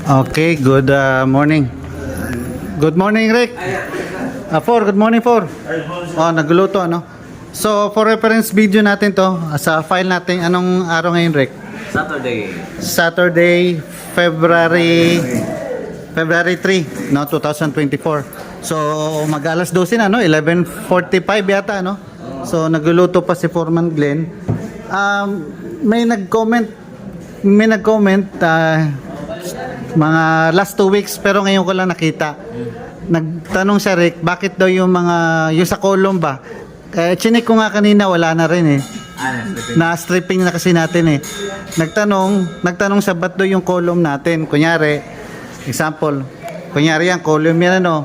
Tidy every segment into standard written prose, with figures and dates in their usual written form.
Okay, good morning. Good morning, Rick. Good morning, Oh, nagluluto, ano? So, for reference video natin to, sa file natin, anong araw ngayon, Rick? Saturday, February 3, no, 2024. So, mag-alas 12 na, no? 11:45 yata, no? So, nagluluto pa si Foreman Glenn. May nag-comment, mga last 2 weeks, pero ngayon ko lang nakita. Nagtanong siya, Rick, bakit daw yung sa column ba? Chinik ko nga kanina, wala na rin eh. Na-stripping na kasi natin eh. Nagtanong sa ba't daw yung column natin. Kunyari, example, yan, column yan ano.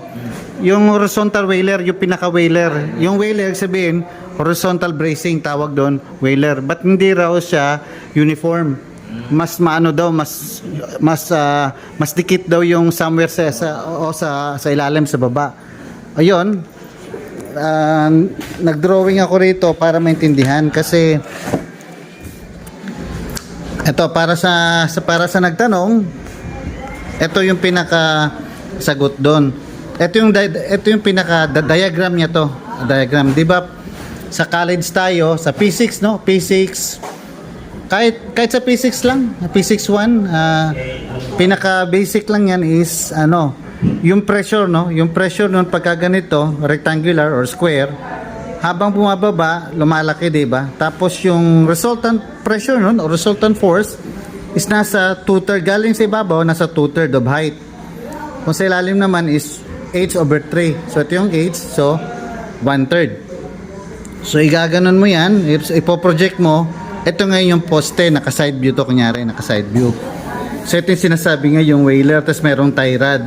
Yung horizontal whaler, yung pinaka-whaler. Yung whaler, sabihin, horizontal bracing, tawag doon, whaler. Ba't hindi raw siya uniform? Mas maano daw, mas dikit daw yung somewhere sa ilalim, sa baba. Ayun, nagdrawing ako rito para maintindihan kasi ito para sa nagtanong, ito yung pinaka sagot doon. Ito yung pinaka diagram niya to. Diagram, 'di ba? Sa college tayo, sa P6, no? P6 kahit sa P6 lang, P6 1, pinaka basic lang yan is yung pressure, no? Yung pressure nun pagka ganito, rectangular or square, habang bumababa, lumalaki, 'di ba? Tapos yung resultant pressure nun or resultant force is nasa 2/3, galing sa ibabaw, nasa 2/3 of height. Kung sa ilalim naman is h/3. So ito yung h, so 1/3. So igaganon mo yan, ipoproject mo. Ito ngayon yung poste, naka-side view to, kunyari, naka-side view. So ito yung sinasabi nga yung whaler, tapos merong tie rod.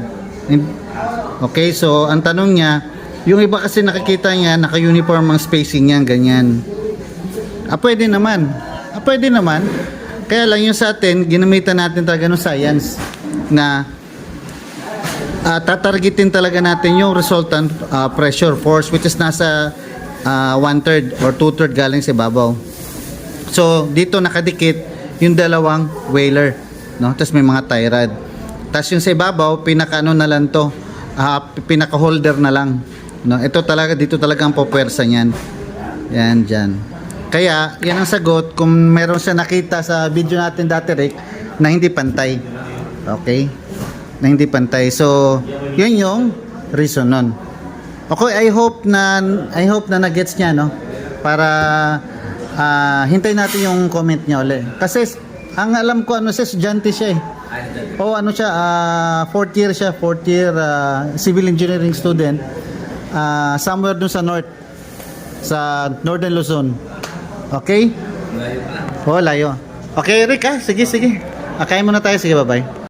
Okay, so ang tanong niya, yung iba kasi nakikita niya, naka-uniform ang spacing niya, ganyan. Pwede naman. Pwede naman. Kaya lang yung sa atin, ginamitan natin talaga ng science na tatargetin talaga natin yung resultant pressure force, which is nasa 1/3 or 2/3 galing sa ibabaw. So, dito nakadikit yung dalawang whaler, no? Tapos may mga tie rod. Tapos yung sa ibabaw, pinaka-ano na lang to, pinaka-holder na lang, no? Ito talaga, dito talaga ang pupuwersa niyan. Yan, dyan. Kaya, yan ang sagot kung meron siya nakita sa video natin dati, Rick, na hindi pantay. Okay? Na hindi pantay. So, yun yung reason nun. Okay, I hope na na-gets niya, no? Para hintayin natin yung comment niya ulit. Kasi ang alam ko estudyante siya eh. Fourth year civil engineering student. Somewhere dun sa north, sa Northern Luzon. Okay? Layo. Okay, Rick, sige. Kain muna tayo, sige, bye-bye.